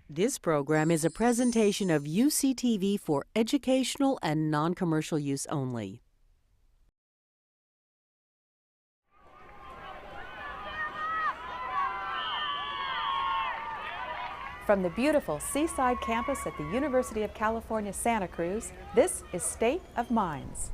This program is a presentation of UCTV for educational and non-commercial use only. From the beautiful seaside campus at the University of California, Santa Cruz, this is State of Minds.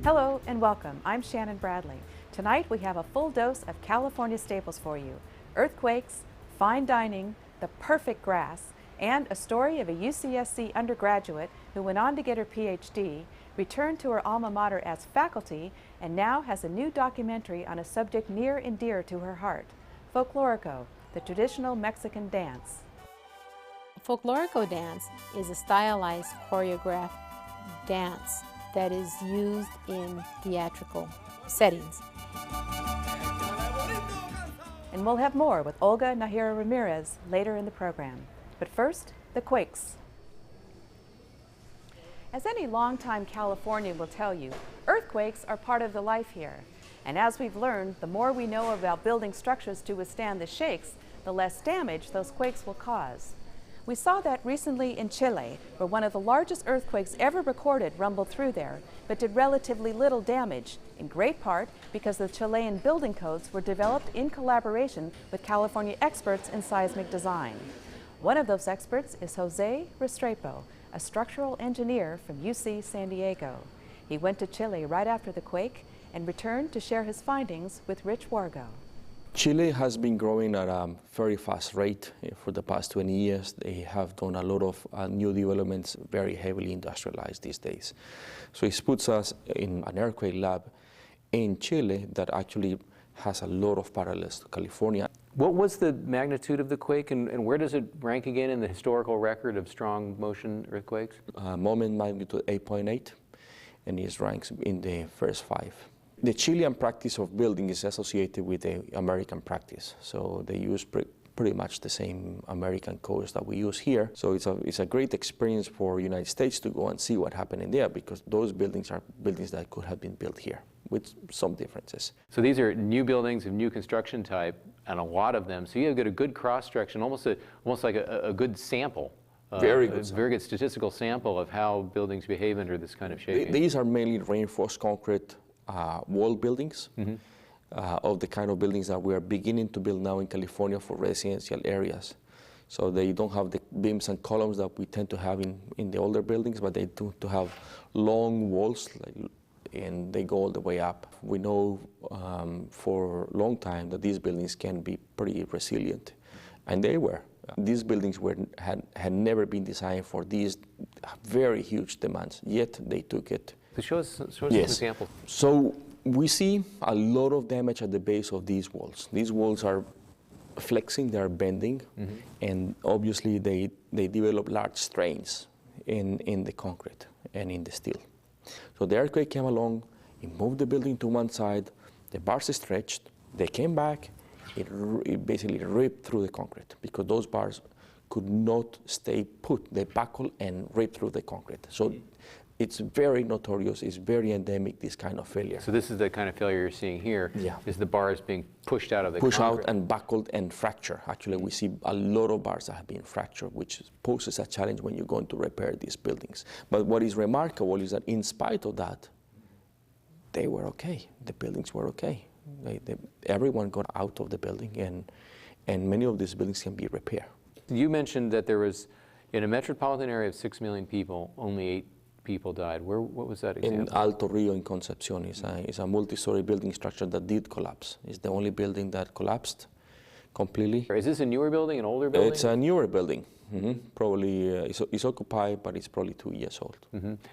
Hello and welcome. I'm Shannon Bradley. Tonight we have a full dose of California staples for you. Earthquakes, fine dining, the perfect grass, and a story of a UCSC undergraduate who went on to get her PhD, returned to her alma mater as faculty, and now has a new documentary on a subject near and dear to her heart, Folklorico, the traditional Mexican dance. Folklorico dance is a stylized choreographed dance that is used in theatrical settings. And we'll have more with Olga Nahira Ramirez later in the program. But first, the Quakes. As any longtime Californian will tell you, earthquakes are part of the life here. And as we've learned, the more we know about building structures to withstand the shakes, the less damage those quakes will cause. We saw that recently in Chile, where one of the largest earthquakes ever recorded rumbled through there, but did relatively little damage, in great part because the Chilean building codes were developed in collaboration with California experts in seismic design. One of those experts is Jose Restrepo, a structural engineer from UC San Diego. He went to Chile right after the quake and returned to share his findings with Rich Wargo. Chile has been growing at a very fast rate for the past 20 years. They have done a lot of new developments, very heavily industrialized these days. So it puts us in an earthquake lab in Chile that actually has a lot of parallels to California. What was the magnitude of the quake, and where does it rank again in the historical record of strong motion earthquakes? Moment magnitude 8.8, and it ranks in the first 5. The Chilean practice of building is associated with the American practice, so they use pretty much the same American codes that we use here. So it's a great experience for United States to go and see what happened in there, because those buildings are buildings that could have been built here with some differences. So these are new buildings of new construction type, and a lot of them. So you have got a good cross-section, almost like a good sample. Very good. Very good statistical sample of how buildings behave under this kind of shaking. These are mainly reinforced concrete wall buildings, of the kind of buildings that we are beginning to build now in California for residential areas. So they don't have the beams and columns that we tend to have in the older buildings, but they do to have long walls, and they go all the way up. We know for a long time that these buildings can be pretty resilient, and they were. These buildings had never been designed for these very huge demands, yet they took it. So show us some examples. So we see a lot of damage at the base of these walls. These walls are flexing, they are bending, and obviously they develop large strains in the concrete and in the steel. So the earthquake came along, it moved the building to one side, the bars stretched, they came back, it basically ripped through the concrete, because those bars could not stay put. They buckle and rip through the concrete. So it's very notorious, it's very endemic, this kind of failure. So this is the kind of failure you're seeing here, is the bars being pushed out of the concrete. Pushed out and buckled and fractured. Actually, we see a lot of bars that have been fractured, which poses a challenge when you're going to repair these buildings. But what is remarkable is that in spite of that, they were okay. The buildings were okay. Everyone got out of the building, and many of these buildings can be repaired. You mentioned that there was, in a metropolitan area of 6 million people, only 8 people died. What was that example? In Alto Rio in Concepcion. It's a multi-story building structure that did collapse. It's the only building that collapsed completely. Is this a newer building, an older building? It's a newer building. Probably, it's occupied, but it's probably 2 years old.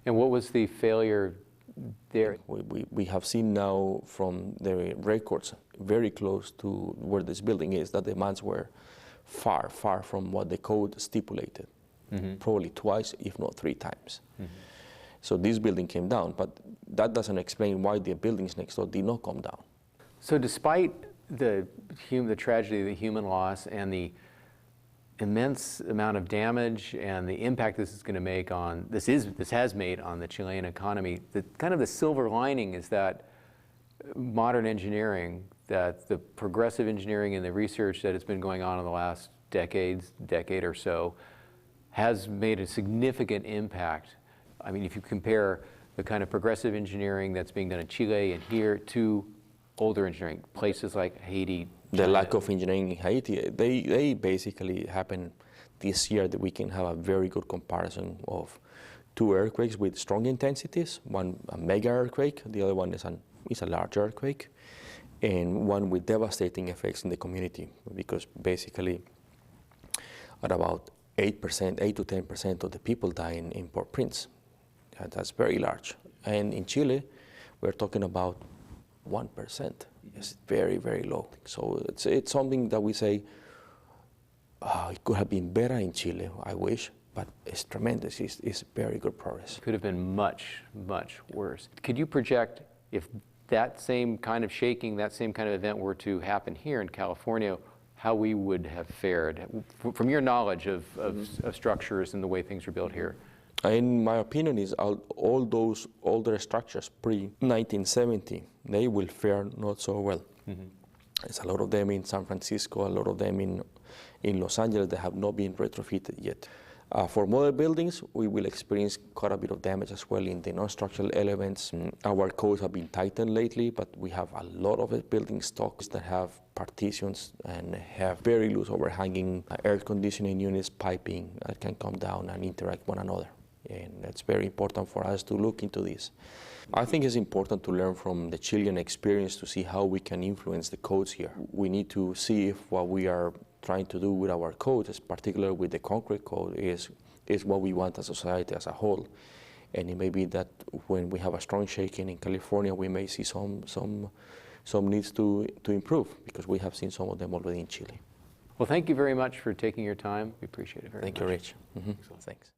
And what was the failure there? We have seen now from the records very close to where this building is that the demands were far, far from what the code stipulated. Probably twice, if not 3 times. So this building came down, but that doesn't explain why the buildings next door did not come down. So despite the tragedy of the human loss and the immense amount of damage and the impact this is going to make on, this has made on the Chilean economy, the silver lining is that modern engineering, that the progressive engineering and the research that has been going on in the last decade or so, has made a significant impact. I mean, if you compare the kind of progressive engineering that's being done in Chile and here to older engineering, places like Haiti. The lack of engineering in Haiti, they basically happened this year that we can have a very good comparison of two earthquakes with strong intensities, one a mega earthquake, the other one is a large earthquake, and one with devastating effects in the community, because basically at about 8 to 10% of the people die in Port-au-Prince. That's very large. And in Chile, we're talking about 1%. It's very, very low. So it's something that we say, it could have been better in Chile, I wish, but it's tremendous. It's very good progress. Could have been much, much worse. Could you project if that same kind of shaking, that same kind of event were to happen here in California, how we would have fared, from your knowledge of structures and the way things are built here? In my opinion, is all those older structures pre-1970, they will fare not so well. Mm-hmm. There's a lot of them in San Francisco, a lot of them in Los Angeles that have not been retrofitted yet. For modern buildings, we will experience quite a bit of damage as well in the non-structural elements. Our codes have been tightened lately, but we have a lot of building stocks that have partitions and have very loose overhanging air conditioning units, piping that can come down and interact one another. And that's very important for us to look into this. I think it's important to learn from the Chilean experience to see how we can influence the codes here. We need to see if what we are trying to do with our codes, particularly with the concrete code, is what we want as a society as a whole. And it may be that when we have a strong shaking in California, we may see some needs to improve, because we have seen some of them already in Chile. Well, thank you very much for taking your time. We appreciate it very much. Thank you, Rich. Mm-hmm. Thanks.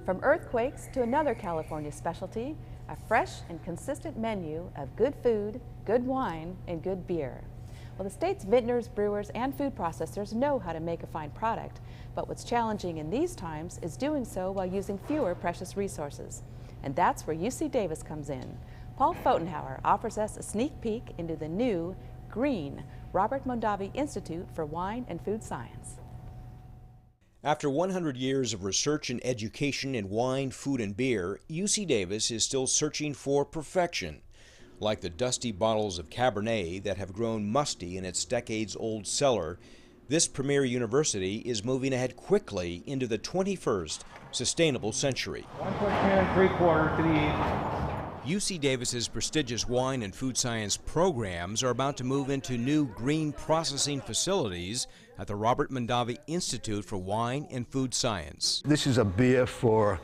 From earthquakes to another California specialty, a fresh and consistent menu of good food, good wine, and good beer. Well, the state's vintners, brewers, and food processors know how to make a fine product, but what's challenging in these times is doing so while using fewer precious resources. And that's where UC Davis comes in. Paul Pfotenhauer offers us a sneak peek into the new, green Robert Mondavi Institute for Wine and Food Science. After 100 years of research and education in wine, food, and beer, UC Davis is still searching for perfection. Like the dusty bottles of Cabernet that have grown musty in its decades-old cellar, this premier university is moving ahead quickly into the 21st sustainable century. 1.10 3/4 to the UC Davis's prestigious wine and food science programs are about to move into new green processing facilities at the Robert Mondavi Institute for Wine and Food Science. This is a beer for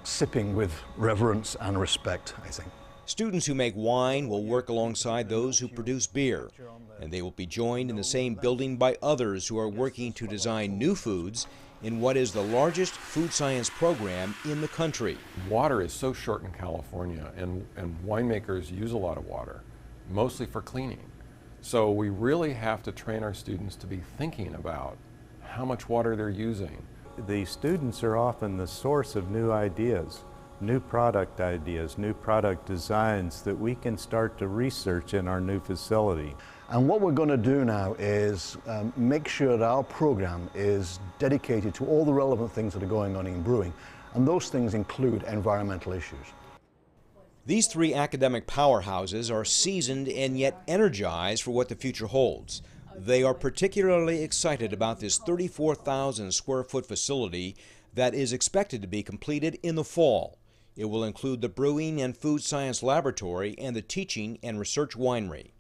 sipping with reverence and respect, I think. Students who make wine will work alongside those who produce beer, and they will be joined in the same building by others who are working to design new foods in what is the largest food science program in the country. Water is so short in California, and winemakers use a lot of water, mostly for cleaning. So we really have to train our students to be thinking about how much water they're using. The students are often the source of new ideas, new product ideas, new product designs that we can start to research in our new facility. And what we're going to do now is make sure that our program is dedicated to all the relevant things that are going on in brewing, and those things include environmental issues. These three academic powerhouses are seasoned and yet energized for what the future holds. They are particularly excited about this 34,000 square foot facility that is expected to be completed in the fall. It will include the Brewing and Food Science Laboratory and the Teaching and Research Winery.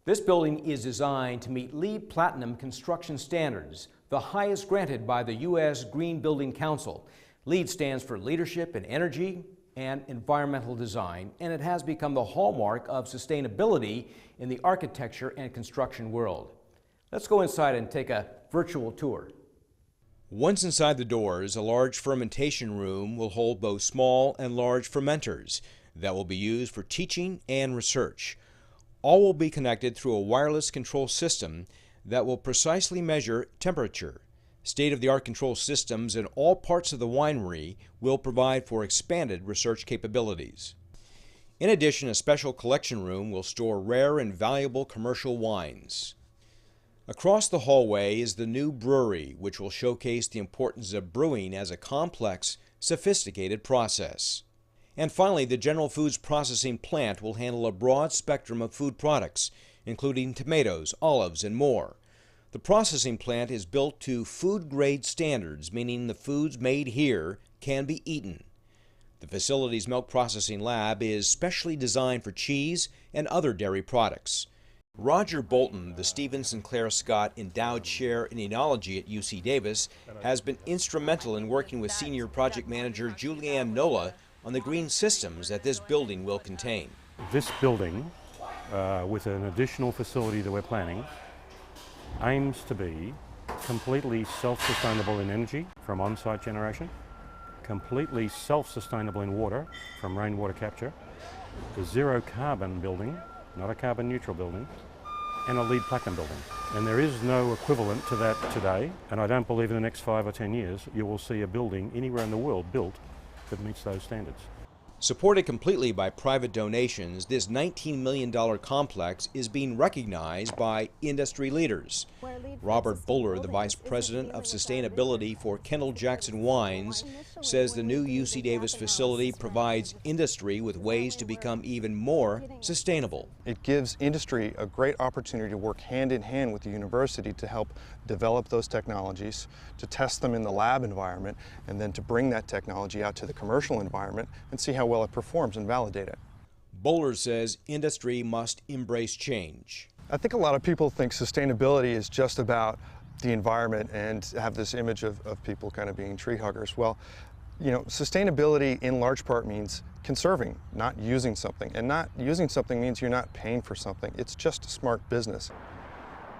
This building is designed to meet LEED Platinum construction standards, the highest granted by the U.S. Green Building Council. LEED stands for Leadership in Energy and Environmental Design, and it has become the hallmark of sustainability in the architecture and construction world. Let's go inside and take a virtual tour. Once inside the doors, a large fermentation room will hold both small and large fermenters that will be used for teaching and research. All will be connected through a wireless control system that will precisely measure temperature. State-of-the-art control systems in all parts of the winery will provide for expanded research capabilities. In addition, a special collection room will store rare and valuable commercial wines. Across the hallway is the new brewery, which will showcase the importance of brewing as a complex, sophisticated process. And finally, the General Foods processing plant will handle a broad spectrum of food products, including tomatoes, olives, and more. The processing plant is built to food-grade standards, meaning the foods made here can be eaten. The facility's milk processing lab is specially designed for cheese and other dairy products. Roger Bolton, the Stephen Sinclair Scott Endowed Chair in Enology at UC Davis, has been instrumental in working with Senior Project Manager Julianne Nola on the green systems that this building will contain. This building, with an additional facility that we're planning, aims to be completely self-sustainable in energy from on-site generation, completely self-sustainable in water from rainwater capture, a zero carbon building, not a carbon neutral building, and a LEED Platinum building. And there is no equivalent to that today, and I don't believe in the next 5 or 10 years you will see a building anywhere in the world built that meets those standards. Supported completely by private donations, this $19 million complex is being recognized by industry leaders. Robert Buller, the Vice President of Sustainability for Kendall Jackson Wines, says the new UC Davis facility provides industry with ways to become even more sustainable. It gives industry a great opportunity to work hand in hand with the university to help develop those technologies, to test them in the lab environment, and then to bring that technology out to the commercial environment and see how well it performs and validate it. Bowler says industry must embrace change. I think a lot of people think sustainability is just about the environment and have this image of people kind of being tree huggers. Well, you know, sustainability in large part means conserving, not using something. And not using something means you're not paying for something. It's just smart business.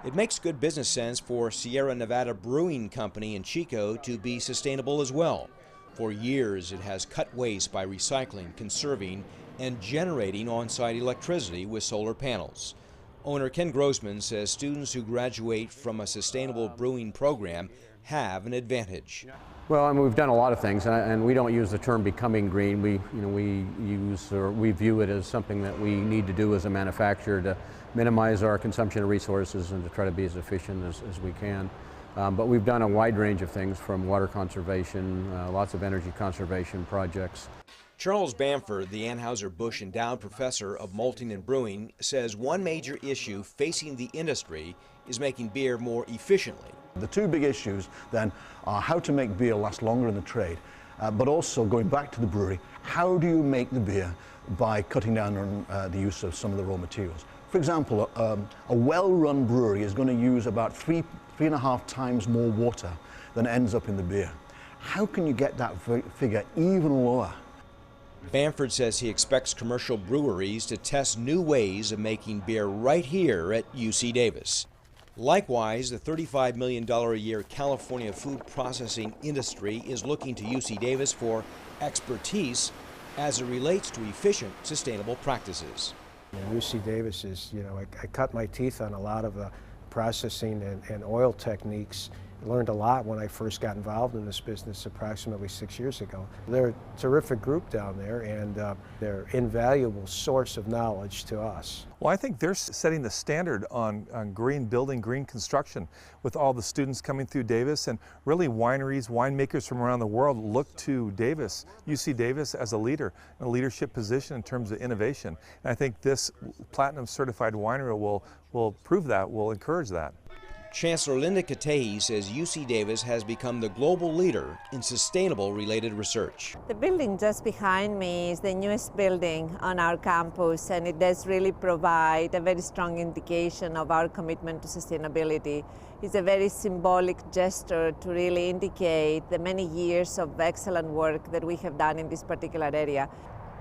It makes good business sense for Sierra Nevada Brewing Company in Chico to be sustainable as well. For years, it has cut waste by recycling, conserving, and generating on-site electricity with solar panels. Owner Ken Grossman says students who graduate from a sustainable brewing program have an advantage. Well, I mean, we've done a lot of things, and we don't use the term becoming green. We view it as something that we need to do as a manufacturer to minimize our consumption of resources and to try to be as efficient as we can. But we've done a wide range of things, from water conservation, lots of energy conservation projects. Charles Bamford, the Anheuser-Busch Endowed Professor of Malting and Brewing, says one major issue facing the industry is making beer more efficiently. The two big issues then are how to make beer last longer in the trade, but also going back to the brewery, how do you make the beer by cutting down on the use of some of the raw materials. For example, a well-run brewery is going to use about 3.5 times more water than ends up in the beer. How can you get that figure even lower? Bamford says he expects commercial breweries to test new ways of making beer right here at UC Davis. Likewise, the $35 million a year California food processing industry is looking to UC Davis for expertise as it relates to efficient, sustainable practices. UC Davis is, I cut my teeth on a lot of processing and oil techniques. I learned a lot when I first got involved in this business approximately 6 years ago. They're a terrific group down there, and they're an invaluable source of knowledge to us. Well, I think they're setting the standard on green building, green construction, with all the students coming through Davis, and really wineries, winemakers from around the world look to Davis, UC Davis, as a leader, in a leadership position in terms of innovation. And I think this Platinum certified winery will prove that, will encourage that. Chancellor Linda Katehi says UC Davis has become the global leader in sustainable related research. The building just behind me is the newest building on our campus, and it does really provide a very strong indication of our commitment to sustainability. It's a very symbolic gesture to really indicate the many years of excellent work that we have done in this particular area.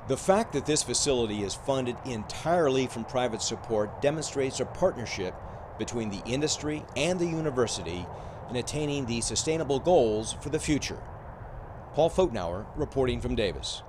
The fact that this facility is funded entirely from private support demonstrates a partnership between the industry and the university in attaining the sustainable goals for the future. Paul Fotenauer reporting from Davis.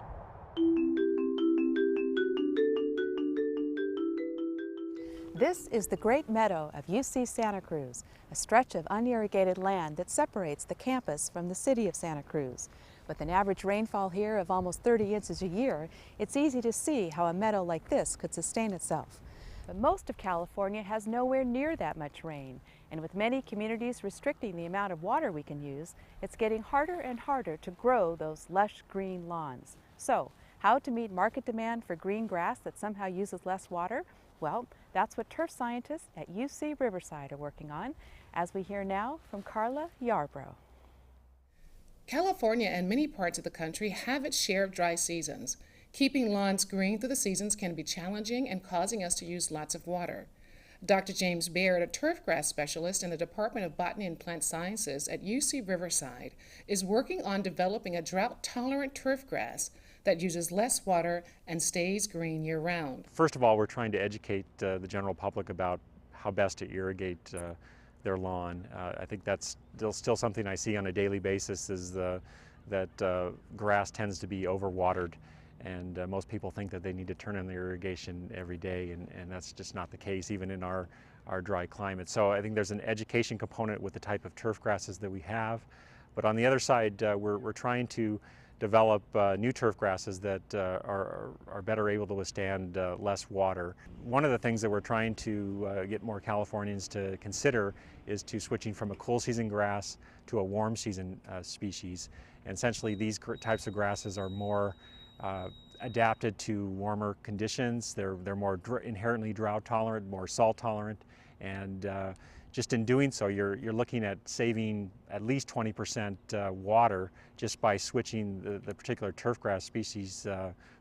This is the Great Meadow of UC Santa Cruz, a stretch of unirrigated land that separates the campus from the city of Santa Cruz. With an average rainfall here of almost 30 inches a year, it's easy to see how a meadow like this could sustain itself. But most of California has nowhere near that much rain, and with many communities restricting the amount of water we can use, it's getting harder and harder to grow those lush green lawns. So, how to meet market demand for green grass that somehow uses less water? Well, that's what turf scientists at UC Riverside are working on, as we hear now from Carla Yarbrough. California and many parts of the country have its share of dry seasons. Keeping lawns green through the seasons can be challenging and causing us to use lots of water. Dr. James Baird, a turfgrass specialist in the Department of Botany and Plant Sciences at UC Riverside, is working on developing a drought-tolerant turfgrass that uses less water and stays green year-round. First of all, we're trying to educate the general public about how best to irrigate their lawn. I think that's still something I see on a daily basis, is that grass tends to be overwatered, and most people think that they need to turn on the irrigation every day, and that's just not the case, even in our dry climate. So I think there's an education component with the type of turf grasses that we have, but on the other side, we're trying to develop new turf grasses that are better able to withstand less water. One of the things that we're trying to get more Californians to consider is to switching from a cool season grass to a warm season species. And essentially these types of grasses are more adapted to warmer conditions. They're more inherently drought tolerant, more salt tolerant, and just in doing so, you're looking at saving at least 20% water just by switching the particular turfgrass species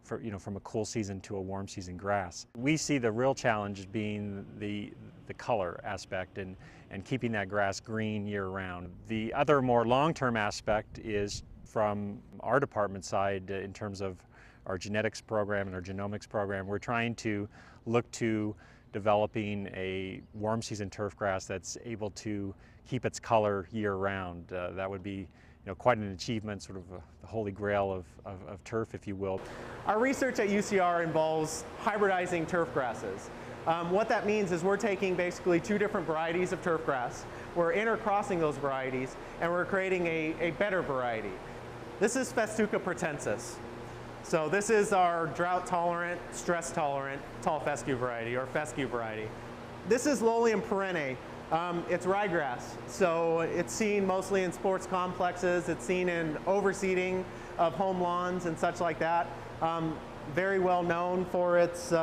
from a cool season to a warm season grass. We see the real challenge being the color aspect and keeping that grass green year-round. The other more long-term aspect is from our department side in terms of our genetics program and our genomics program. We're trying to look to developing a warm season turfgrass that's able to keep its color year-round. That would be quite an achievement, sort of the holy grail of turf, if you will. Our research at UCR involves hybridizing turf grasses. What that means is we're taking basically two different varieties of turf grass, we're intercrossing those varieties, and we're creating a better variety. This is Festuca pratensis. So this is our drought-tolerant, stress-tolerant tall fescue variety, or fescue variety. This is Lolium perenne. It's ryegrass, so it's seen mostly in sports complexes. It's seen in overseeding of home lawns and such like that. Very well known for its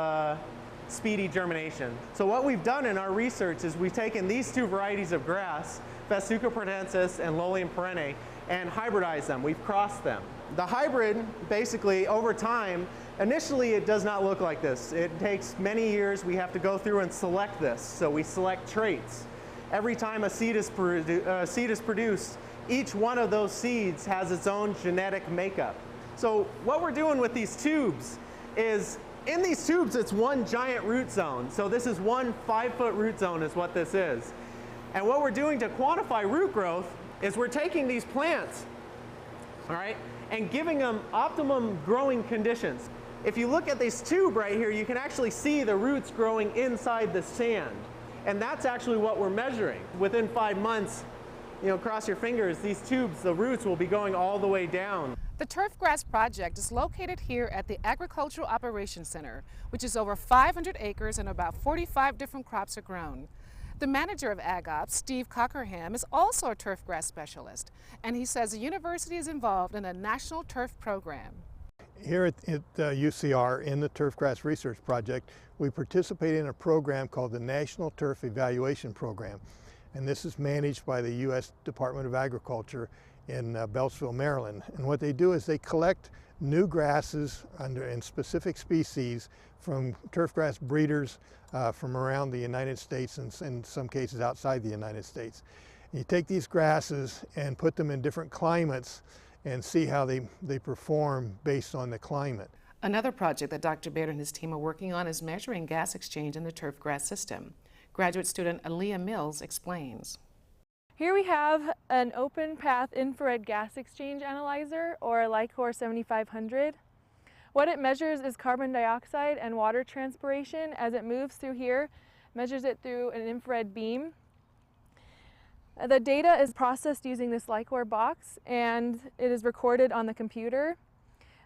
speedy germination. So what we've done in our research is we've taken these two varieties of grass, Festuca pratensis and Lolium perenne, and hybridized them. We've crossed them. The hybrid, basically, over time, initially it does not look like this. It takes many years. We have to go through and select this. So we select traits. Every time a seed is produced, each one of those seeds has its own genetic makeup. So what we're doing with these tubes is, in these tubes, it's one giant root zone. So this is one 5-foot root zone is what this is. And what we're doing to quantify root growth is we're taking these plants, all right, and giving them optimum growing conditions. If you look at this tube right here, you can actually see the roots growing inside the sand. And that's actually what we're measuring. Within 5 months, cross your fingers, these tubes, the roots will be going all the way down. The Turfgrass Project is located here at the Agricultural Operations Center, which is over 500 acres and about 45 different crops are grown. The manager of AgOps, Steve Cockerham, is also a turfgrass specialist, and he says the university is involved in a national turf program. Here at UCR, in the Turfgrass Research Project, we participate in a program called the National Turf Evaluation Program, and this is managed by the U.S. Department of Agriculture in Beltsville, Maryland. And what they do is they collect new grasses in specific species from turfgrass breeders from around the United States and in some cases outside the United States. And you take these grasses and put them in different climates and see how they perform based on the climate. Another project that Dr. Baird and his team are working on is measuring gas exchange in the turfgrass system. Graduate student Aaliyah Mills explains. Here we have an open path infrared gas exchange analyzer, or Lycor 7500. What it measures is carbon dioxide and water transpiration as it moves through here, measures it through an infrared beam. The data is processed using this Lycor box, and it is recorded on the computer.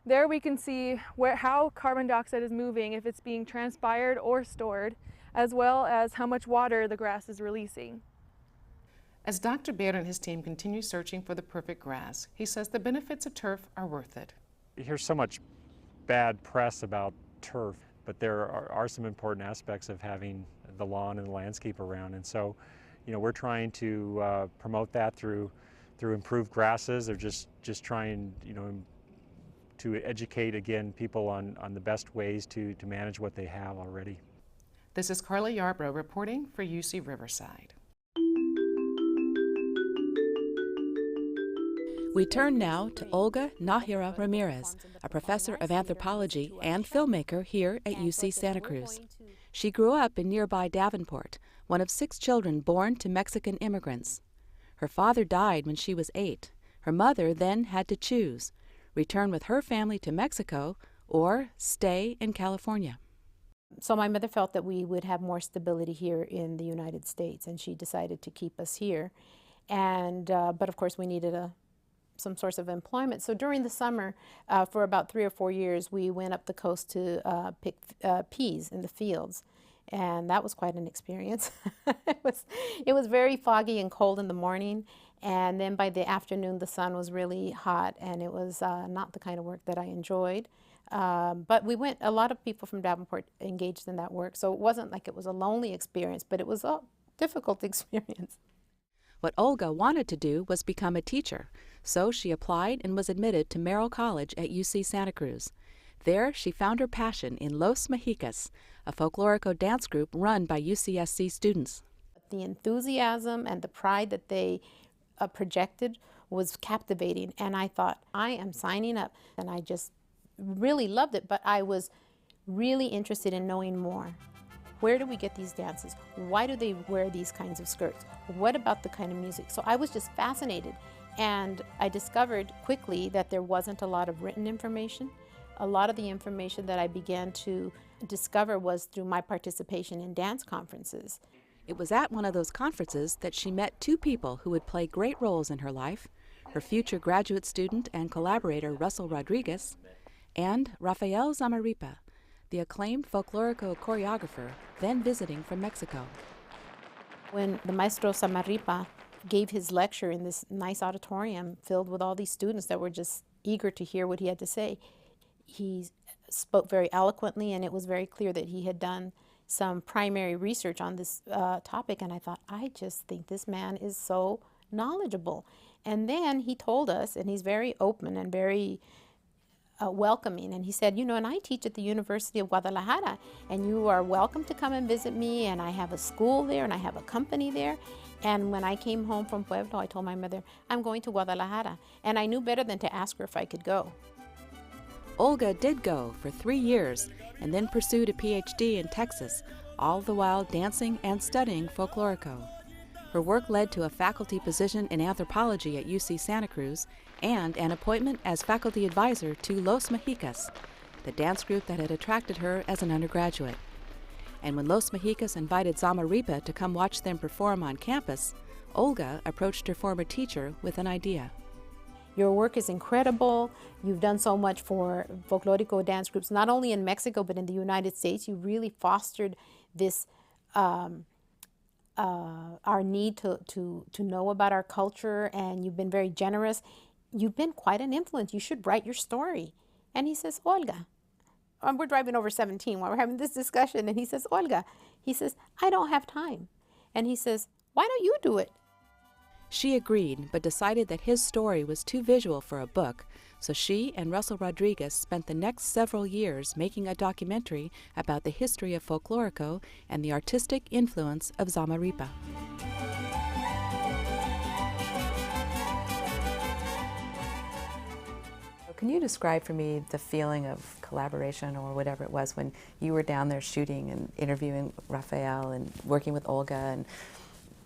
There we can see how carbon dioxide is moving, if it's being transpired or stored, as well as how much water the grass is releasing. As Dr. Baird and his team continue searching for the perfect grass, he says the benefits of turf are worth it. You hear so much bad press about turf, but there are some important aspects of having the lawn and the landscape around, and so we're trying to promote that through improved grasses, or just trying to educate again people on the best ways to manage what they have already. This is Carla Yarbrough reporting for UC Riverside. We turn now to Olga Nájera Ramirez, a professor of anthropology and filmmaker here at UC Santa Cruz. She grew up in nearby Davenport, one of 6 children born to Mexican immigrants. Her father died when she was 8. Her mother then had to choose, return with her family to Mexico or stay in California. So my mother felt that we would have more stability here in the United States, and she decided to keep us here. And but of course we needed some source of employment. So during the summer, for about 3 or 4 years, we went up the coast to pick peas in the fields. And that was quite an experience. It was very foggy and cold in the morning, and then by the afternoon the sun was really hot, and it was not the kind of work that I enjoyed. But a lot of people from Davenport engaged in that work, so it wasn't like it was a lonely experience, but it was a difficult experience. What Olga wanted to do was become a teacher, so she applied and was admitted to Merrill College at UC Santa Cruz. There, she found her passion in Los Mexicas, a Folklorico dance group run by UCSC students. The enthusiasm and the pride that they projected was captivating, and I thought, I am signing up. And I just really loved it, but I was really interested in knowing more. Where do we get these dances? Why do they wear these kinds of skirts? What about the kind of music? So I was just fascinated, and I discovered quickly that there wasn't a lot of written information. A lot of the information that I began to discover was through my participation in dance conferences. It was at one of those conferences that she met 2 people who would play great roles in her life, her future graduate student and collaborator Russell Rodriguez, and Rafael Zamarripa, the acclaimed Folklorico choreographer then visiting from Mexico. When the maestro Zamarripa gave his lecture in this nice auditorium filled with all these students that were just eager to hear what he had to say, he spoke very eloquently, and it was very clear that he had done some primary research on this topic, and I thought, I just think this man is so knowledgeable. And then he told us, and he's very open and very welcoming, and he said, and I teach at the University of Guadalajara, and you are welcome to come and visit me, and I have a school there, and I have a company there. And when I came home from Pueblo, I told my mother, I'm going to Guadalajara, and I knew better than to ask her if I could go. Olga did go for 3 years and then pursued a PhD in Texas, all the while dancing and studying Folklorico. Her work led to a faculty position in anthropology at UC Santa Cruz and an appointment as faculty advisor to Los Mexicas, the dance group that had attracted her as an undergraduate. And when Los Mexicas invited Zamarripa to come watch them perform on campus, Olga approached her former teacher with an idea. Your work is incredible. You've done so much for Folklorico dance groups, not only in Mexico, but in the United States. You really fostered this, our need to know about our culture, and you've been very generous. You've been quite an influence. You should write your story. And he says, Olga, we're driving over 17 while we're having this discussion, and he says, Olga, he says, I don't have time. And he says, why don't you do it? She agreed, but decided that his story was too visual for a book, so she and Russell Rodriguez spent the next several years making a documentary about the history of Folklorico and the artistic influence of Zamarripa. Can you describe for me the feeling of collaboration or whatever it was when you were down there shooting and interviewing Rafael and working with Olga, and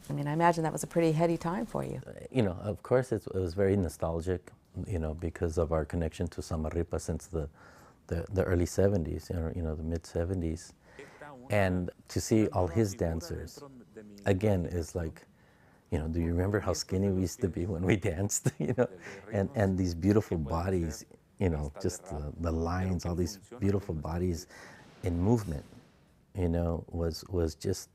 I mean, I imagine that was a pretty heady time for you. You know, of course, it was very nostalgic, you know, because of our connection to Samarripa since the early 70s, you know, the mid 70s. And to see all his dancers, again, is like, you know, do you remember how skinny we used to be when we danced, you know? And these beautiful bodies, you know, just the lines, all these beautiful bodies in movement, you know, was just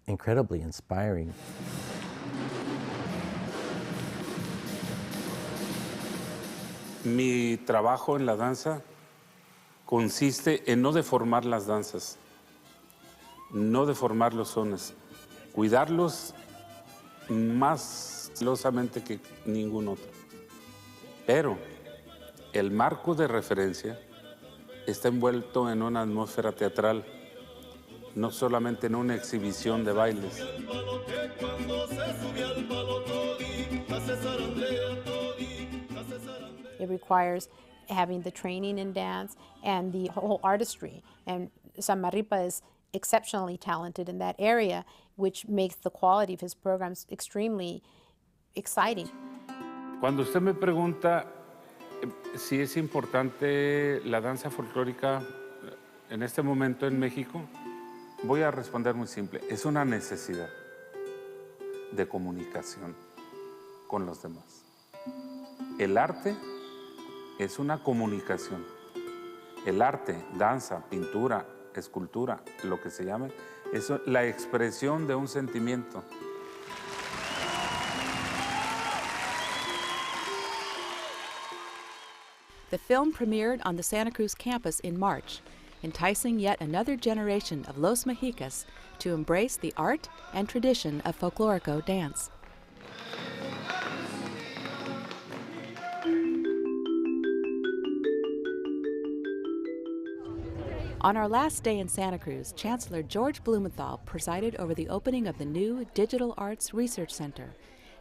incredibly inspiring. Mi trabajo en la danza consiste en no deformar las danzas, no deformar los sones, cuidarlos más celosamente que ningún otro. Pero el marco de referencia está envuelto en una atmósfera teatral, no solamente en una exhibición de bailes. It requires having the training in dance and the whole artistry. And Samarripa is exceptionally talented in that area, which makes the quality of his programs extremely exciting. Cuando usted me pregunta si es importante la danza folclórica en este momento en México, voy a responder muy simple. Es una necesidad de comunicación con los demás. El arte es una comunicación. El arte, danza, pintura, escultura, lo que se llame, es la expresión de un sentimiento. The film premiered on the Santa Cruz campus in March, enticing yet another generation of Los Mexicas to embrace the art and tradition of Folklorico dance. On our last day in Santa Cruz, Chancellor George Blumenthal presided over the opening of the new Digital Arts Research Center,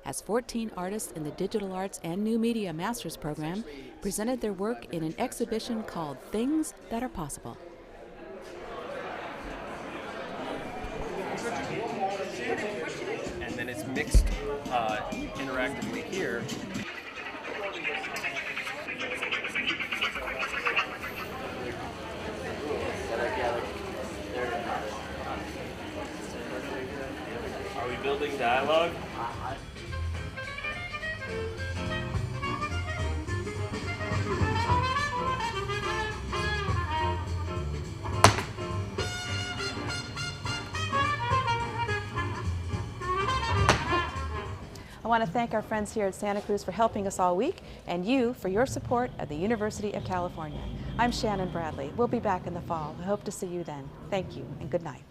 as 14 artists in the Digital Arts and New Media Master's Program presented their work in an exhibition called Things That Are Possible. And then it's mixed interactively here. Are we building dialogue? I want to thank our friends here at Santa Cruz for helping us all week, and you for your support at the University of California. I'm Shannon Bradley. We'll be back in the fall. I hope to see you then. Thank you, and good night.